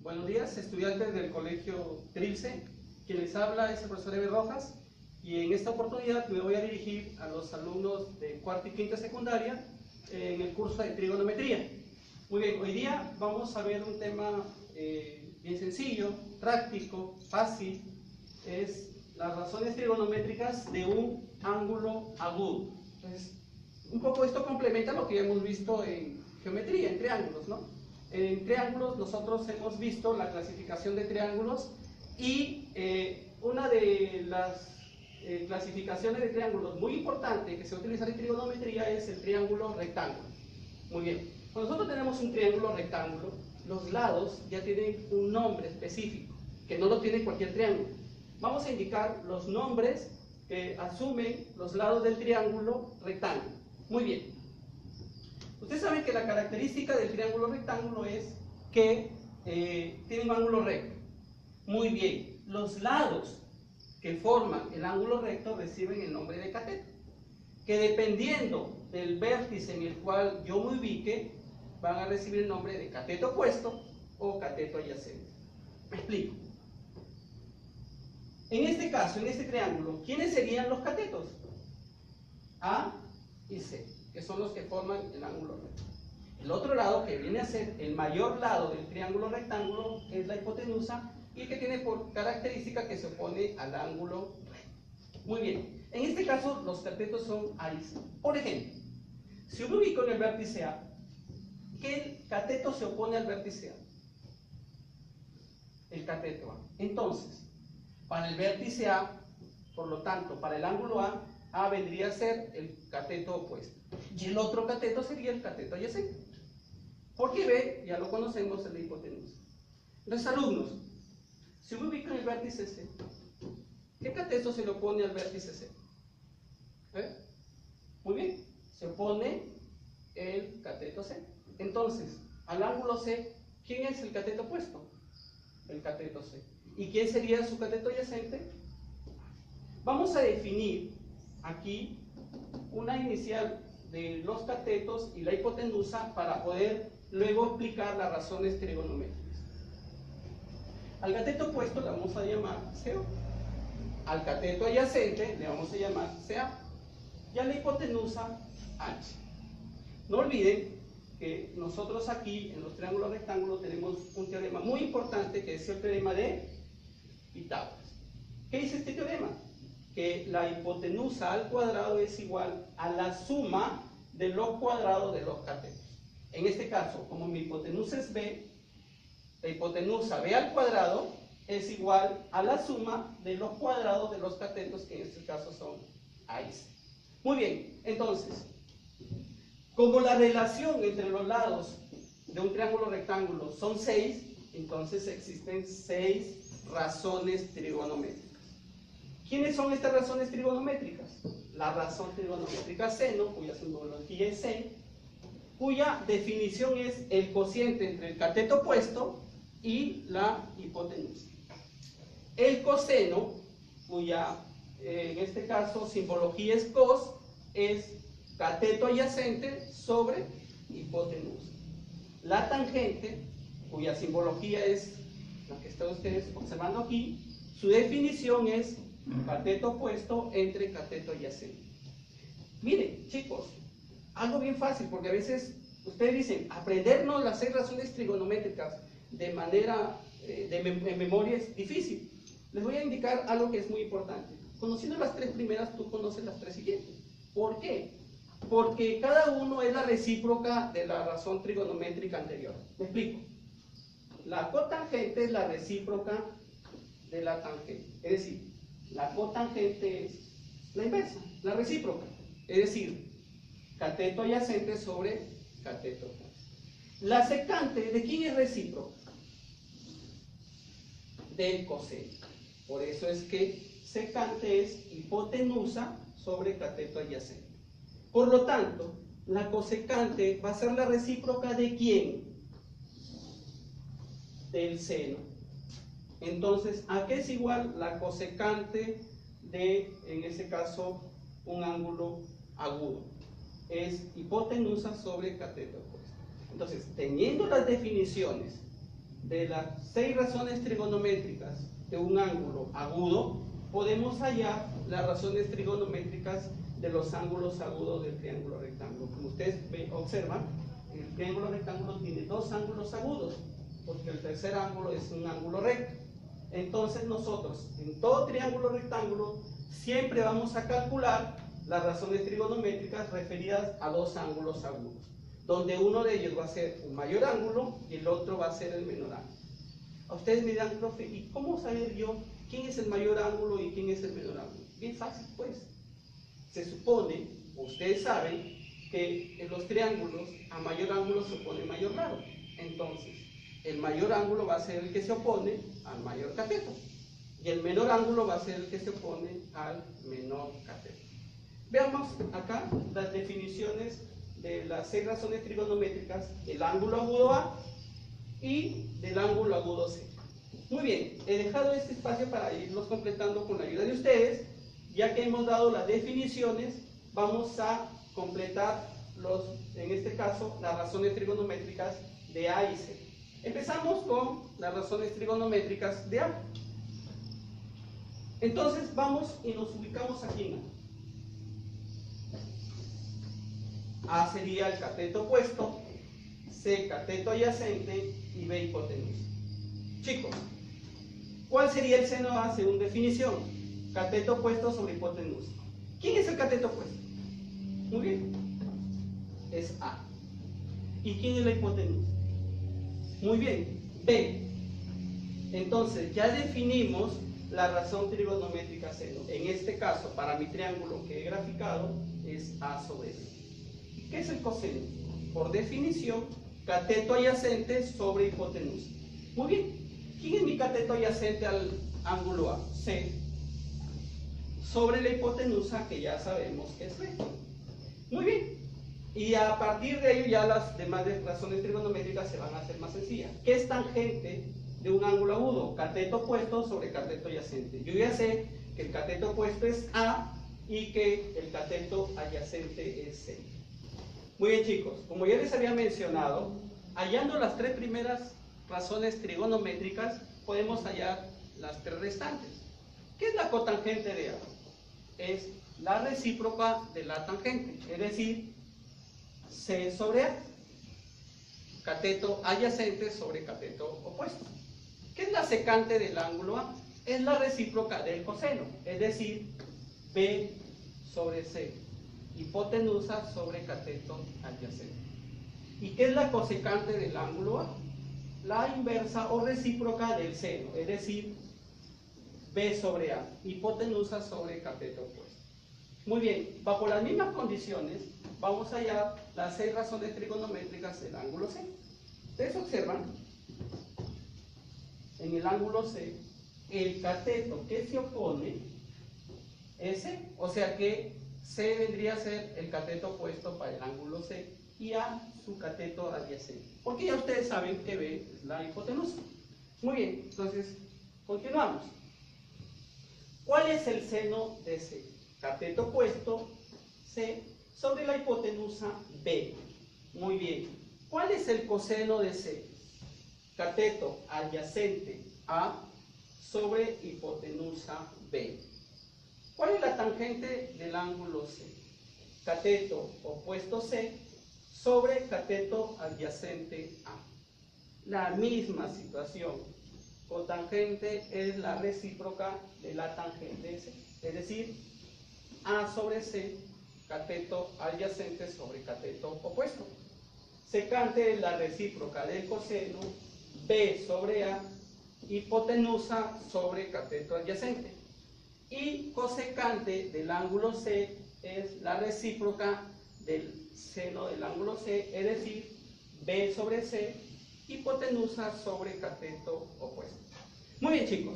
Buenos días, estudiantes del Colegio Trilce. Quien les habla es el profesor Eber Rojas y en esta oportunidad me voy a dirigir a los alumnos de cuarto y quinto secundaria en el curso de trigonometría. Muy bien, hoy día vamos a ver un tema bien sencillo, práctico, fácil. Es las razones trigonométricas de un ángulo agudo. Entonces, un poco esto complementa lo que ya hemos visto en geometría, en triángulos, ¿no? En triángulos nosotros hemos visto la clasificación de triángulos y una de las clasificaciones de triángulos muy importante que se utiliza en trigonometría es el triángulo rectángulo. Muy bien, cuando nosotros tenemos un triángulo rectángulo, los lados ya tienen un nombre específico, que no lo tiene cualquier triángulo. Vamos a indicar los nombres que asumen los lados del triángulo rectángulo. Muy bien. Ustedes saben que la característica del triángulo rectángulo es que tiene un ángulo recto. Muy bien. Los lados que forman el ángulo recto reciben el nombre de cateto, que dependiendo del vértice en el cual yo me ubique, van a recibir el nombre de cateto opuesto o cateto adyacente. Me explico. En este caso, en este triángulo, ¿quiénes serían los catetos? A y C, que son los que forman el ángulo recto. El otro lado, que viene a ser el mayor lado del triángulo rectángulo, es la hipotenusa, y que tiene por característica que se opone al ángulo recto. Muy bien, en este caso los catetos son A y C. Por ejemplo, si yo me ubico en el vértice A, ¿qué cateto se opone al vértice A? El cateto A. Entonces, para el vértice A, por lo tanto, para el ángulo A vendría a ser el cateto opuesto. Y el otro cateto sería el cateto adyacente. Porque B, ya lo conocemos, es la hipotenusa. Entonces, alumnos, si me ubico en el vértice C, ¿qué cateto se le opone al vértice C? Muy bien, se opone el cateto C. Entonces, al ángulo C, ¿quién es el cateto opuesto? El cateto C. ¿Y quién sería su cateto adyacente? Vamos a definir aquí una inicial de los catetos y la hipotenusa para poder luego explicar las razones trigonométricas. Al cateto opuesto le vamos a llamar CO. Al cateto adyacente le vamos a llamar CA. Y a la hipotenusa H. No olviden que nosotros aquí en los triángulos rectángulos tenemos un teorema muy importante que es el teorema de Pitágoras. ¿Qué dice este teorema? Que la hipotenusa al cuadrado es igual a la suma de los cuadrados de los catetos. En este caso, como mi hipotenusa es B, la hipotenusa B al cuadrado es igual a la suma de los cuadrados de los catetos, que en este caso son A y C. Muy bien, entonces, como la relación entre los lados de un triángulo rectángulo son 6, entonces existen 6 razones trigonométricas. ¿Quiénes son estas razones trigonométricas? La razón trigonométrica seno, cuya simbología es 6, cuya definición es el cociente entre el cateto opuesto y la hipotenusa. El coseno, cuya en este caso simbología es cos, es cateto adyacente sobre hipotenusa. La tangente, cuya simbología es la que están ustedes observando aquí, su definición es cateto opuesto entre cateto adyacente. Miren, chicos, algo bien fácil, porque a veces ustedes dicen, aprendernos las 6 razones trigonométricas de manera en memoria es difícil. Les voy a indicar algo que es muy importante. Conociendo las 3 primeras, tú conoces las 3 siguientes. ¿Por qué? Porque cada uno es la recíproca de la razón trigonométrica anterior. Me explico. La cotangente es la recíproca de la tangente. Es decir, la cotangente es la inversa, la recíproca. Es decir, cateto adyacente sobre cateto opuesto. La secante, ¿de quién es recíproca? Del coseno. Por eso es que secante es hipotenusa sobre cateto adyacente. Por lo tanto, la cosecante va a ser la recíproca ¿de quién? Del seno. Entonces, ¿a qué es igual la cosecante de, en este caso, un ángulo agudo? Es hipotenusa sobre cateto opuesto. Entonces, teniendo las definiciones de las 6 razones trigonométricas de un ángulo agudo, podemos hallar las razones trigonométricas de los ángulos agudos del triángulo rectángulo. Como ustedes observan, el triángulo rectángulo tiene 2 ángulos agudos, porque el tercer ángulo es un ángulo recto. Entonces nosotros, en todo triángulo rectángulo, siempre vamos a calcular las razones trigonométricas referidas a 2 ángulos agudos, donde uno de ellos va a ser un mayor ángulo y el otro va a ser el menor ángulo. A ustedes me dirán, profe, ¿y cómo saber yo quién es el mayor ángulo y quién es el menor ángulo? Bien fácil, pues. Se supone, ustedes saben, que en los triángulos a mayor ángulo se opone mayor lado. Entonces, el mayor ángulo va a ser el que se opone al mayor cateto y el menor ángulo va a ser el que se opone al menor cateto. Veamos acá las definiciones de las 6 razones trigonométricas del ángulo agudo A y del ángulo agudo C. Muy bien, he dejado este espacio para irlos completando con la ayuda de ustedes. Ya que hemos dado las definiciones, vamos a completar en este caso, las razones trigonométricas de A y C. Empezamos con las razones trigonométricas de A. Entonces vamos y nos ubicamos aquí en A. A sería el cateto opuesto, C cateto adyacente y B hipotenusa. Chicos, ¿cuál sería el seno A según definición? Cateto opuesto sobre hipotenusa. ¿Quién es el cateto opuesto? Muy bien, es A. ¿Y quién es la hipotenusa? Muy bien, B. Entonces ya definimos la razón trigonométrica seno. En este caso, para mi triángulo que he graficado, es A sobre B. ¿Qué es el coseno? Por definición, cateto adyacente sobre hipotenusa. Muy bien, ¿quién es mi cateto adyacente al ángulo A? C. Sobre la hipotenusa, que ya sabemos que es recto. Muy bien, y a partir de ello ya las demás razones trigonométricas se van a hacer más sencillas. ¿Qué es tangente de un ángulo agudo? Cateto opuesto sobre cateto adyacente. Yo ya sé que el cateto opuesto es A y que el cateto adyacente es C. Muy bien, chicos, como ya les había mencionado, hallando las 3 primeras razones trigonométricas, podemos hallar las 3 restantes. ¿Qué es la cotangente de A? Es la recíproca de la tangente, es decir, C sobre A, cateto adyacente sobre cateto opuesto. ¿Qué es la secante del ángulo A? Es la recíproca del coseno, es decir, B sobre C, hipotenusa sobre cateto adyacente. ¿Y qué es la cosecante del ángulo A? La inversa o recíproca del seno, es decir, B sobre A, hipotenusa sobre cateto opuesto. Muy bien, bajo las mismas condiciones vamos a hallar las 6 razones trigonométricas del ángulo C. Ustedes observan, en el ángulo C, el cateto que se opone es C, o sea que C vendría a ser el cateto opuesto para el ángulo C y A su cateto adyacente, porque ya ustedes saben que B es la hipotenusa. Muy bien, entonces continuamos. ¿Cuál es el seno de C? Cateto opuesto C sobre la hipotenusa B. Muy bien. ¿Cuál es el coseno de C? Cateto adyacente A sobre hipotenusa B. ¿Cuál es la tangente del ángulo C? Cateto opuesto C sobre cateto adyacente A. La misma situación. Cotangente es la recíproca de la tangente de C, es decir, A sobre C, cateto adyacente sobre cateto opuesto. Secante es la recíproca del coseno, B sobre A, hipotenusa sobre cateto adyacente. Y cosecante del ángulo C es la recíproca del seno del ángulo C, es decir, B sobre C, hipotenusa sobre cateto opuesto. Muy bien, chicos,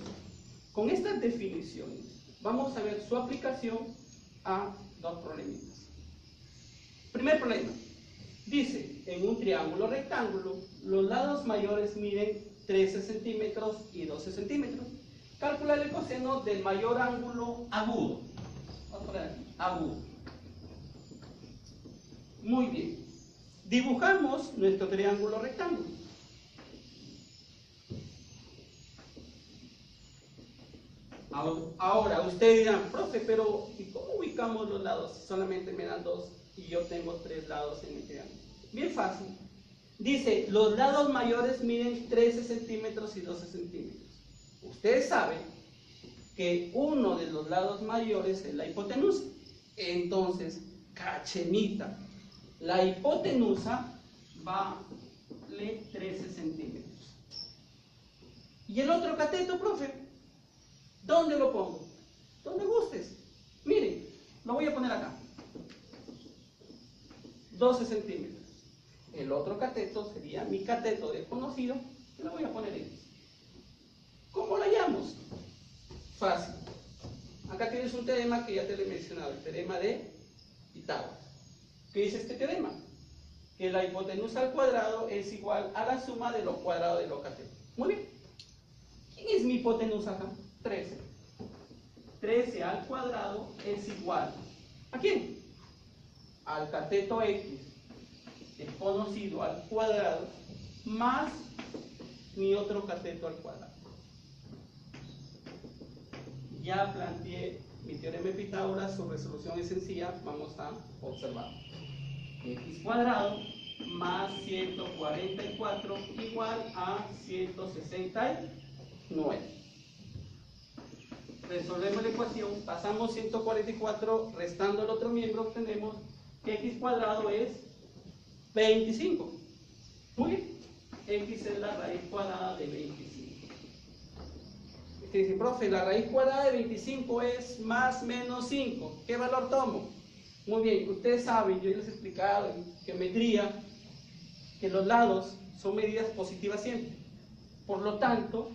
con estas definiciones vamos a ver su aplicación a 2 problemitas. Primer problema, dice, en un triángulo rectángulo, los lados mayores miden 13 centímetros y 12 centímetros. Calcular el coseno del mayor ángulo agudo. Vamos a poner aquí, agudo. Muy bien. Dibujamos nuestro triángulo rectángulo. Ahora, ustedes dirán, profe, pero ¿y cómo ubicamos los lados? Solamente me dan 2 y yo tengo 3 lados en mi triángulo. Bien fácil. Dice, los lados mayores miden 13 centímetros y 12 centímetros. Ustedes saben que uno de los lados mayores es la hipotenusa. Entonces, cachenita, la hipotenusa vale 13 centímetros. ¿Y el otro cateto, profe? ¿Dónde lo pongo? Donde gustes. Miren, lo voy a poner acá. 12 centímetros. El otro cateto sería mi cateto desconocido, que lo voy a poner X. ¿Cómo lo hallamos? Fácil. Acá tienes un teorema que ya te lo he mencionado, el teorema de Pitágoras. ¿Qué dice este teorema? Que la hipotenusa al cuadrado es igual a la suma de los cuadrados de los catetos. Muy bien. ¿Quién es mi hipotenusa acá? 13. 13 al cuadrado es igual ¿a quién? Al cateto X desconocido al cuadrado más mi otro cateto al cuadrado. Ya planteé mi teorema de Pitágoras, su resolución es sencilla, vamos a observar. X cuadrado más 144 igual a 169. Resolvemos la ecuación, pasamos 144, restando el otro miembro, obtenemos que x cuadrado es 25. Muy bien, x es la raíz cuadrada de 25. Usted dice, profe, la raíz cuadrada de 25 es más menos 5. ¿Qué valor tomo? Muy bien, ustedes saben, yo les he explicado en geometría que los lados son medidas positivas siempre. Por lo tanto,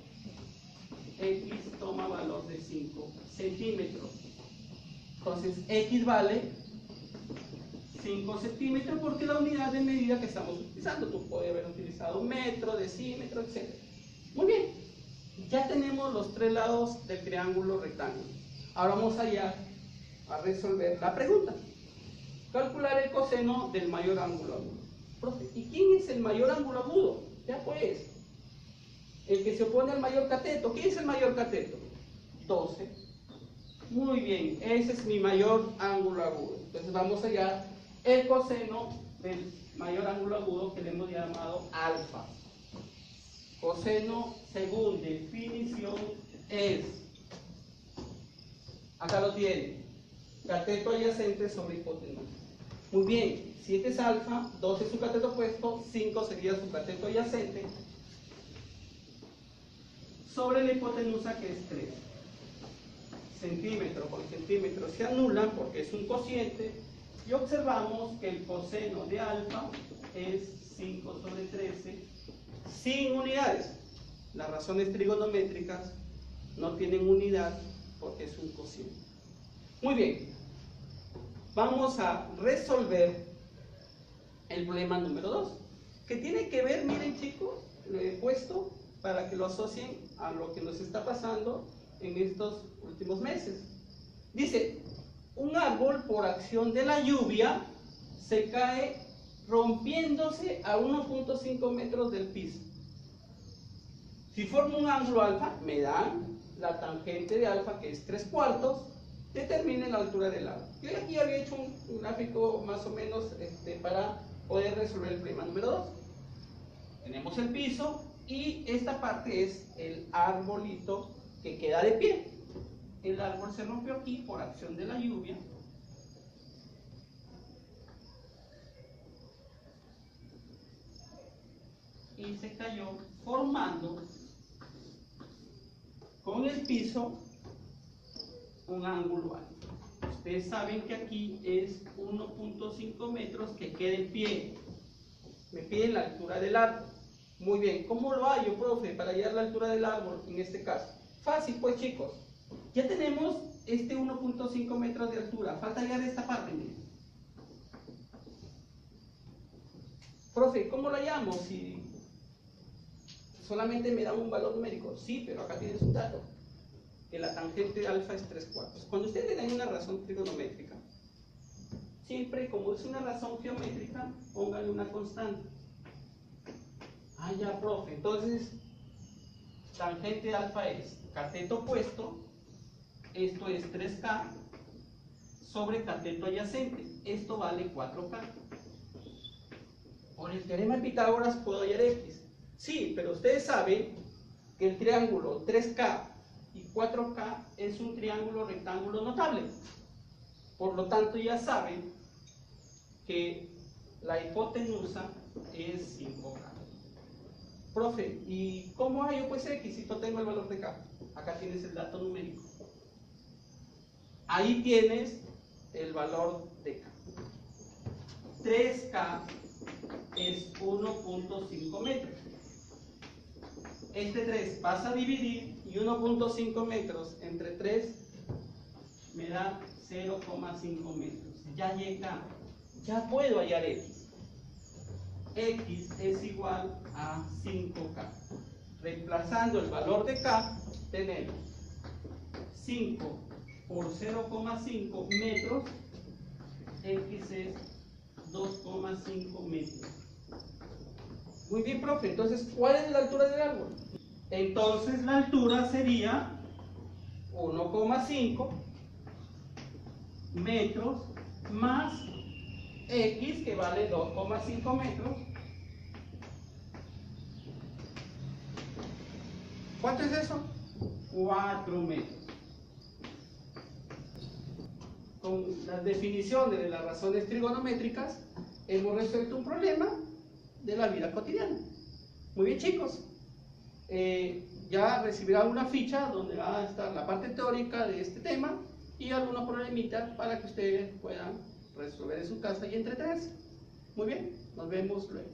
x toma valor de 5 centímetros. Entonces, x vale 5 centímetros porque es la unidad de medida que estamos utilizando. Tú puedes haber utilizado metro, decímetro, etc. Muy bien, ya tenemos los 3 lados del triángulo rectángulo. Ahora vamos allá a resolver la pregunta. Calcular el coseno del mayor ángulo agudo. Profe, ¿y quién es el mayor ángulo agudo? Ya pues, el que se opone al mayor cateto. ¿Quién es el mayor cateto? 12. Muy bien, ese es mi mayor ángulo agudo. Entonces vamos allá, el coseno del mayor ángulo agudo que le hemos llamado alfa. Coseno, según definición, es, acá lo tiene, cateto adyacente sobre hipotenusa. Muy bien, si este es alfa, 12 es su cateto opuesto, 5 sería su cateto adyacente, sobre la hipotenusa que es 3. Centímetro con centímetro se anulan porque es un cociente y observamos que el coseno de alfa es 5 sobre 13 sin unidades. Las razones trigonométricas no tienen unidad porque es un cociente. Muy bien, vamos a resolver el problema número 2, que tiene que ver, miren chicos, lo he puesto para que lo asocien a lo que nos está pasando en estos últimos meses. Dice, un árbol por acción de la lluvia se cae rompiéndose a 1.5 metros del piso. Si formo un ángulo alfa, me dan la tangente de alfa, que es 3/4, determine la altura del árbol. Yo aquí había hecho un gráfico más o menos para poder resolver el problema número 2. Tenemos el piso y esta parte es el arbolito que queda de pie. El árbol se rompió aquí por acción de la lluvia. Y se cayó formando con el piso un ángulo alto. Ustedes saben que aquí es 1.5 metros que queda en pie. Me piden la altura del árbol. Muy bien, ¿cómo lo hallo, profe, para hallar la altura del árbol en este caso? Fácil, pues chicos. Ya tenemos este 1.5 metros de altura. Falta hallar esta parte, miren. Profe, ¿cómo lo hallamos? Si solamente me da un valor numérico. Sí, pero acá tienes un dato. Que la tangente de alfa es 3/4. Cuando ustedes le den una razón trigonométrica, siempre como es una razón geométrica, pónganle una constante. Ah, ya, profe. Entonces, tangente de alfa es cateto opuesto Esto es 3K sobre cateto adyacente. Esto vale 4K. Por el teorema de Pitágoras puedo hallar X. Sí, pero ustedes saben que el triángulo 3K y 4K es un triángulo rectángulo notable. Por lo tanto, ya saben que la hipotenusa es 5K. Profe, ¿y cómo hallo pues X si no tengo el valor de K? Acá tienes el dato numérico. Ahí tienes el valor de K. 3K es 1.5 metros. Este 3 pasa a dividir y 1.5 metros entre 3 me da 0,5 metros. Ya llega, ya puedo hallar X. X es igual a 5K. Reemplazando el valor de K, tenemos 5 por 0,5 metros, X es 2,5 metros. Muy bien, profe. Entonces, ¿cuál es la altura del árbol? Entonces, la altura sería 1,5 metros más X, que vale 2,5 metros. ¿Cuánto es eso? 4 metros. Con las definiciones de las razones trigonométricas, hemos resuelto un problema de la vida cotidiana. Muy bien, chicos. Ya recibirán una ficha donde va a estar la parte teórica de este tema y algunos problemitas para que ustedes puedan resolver en su casa y entretenerse. Muy bien, nos vemos luego.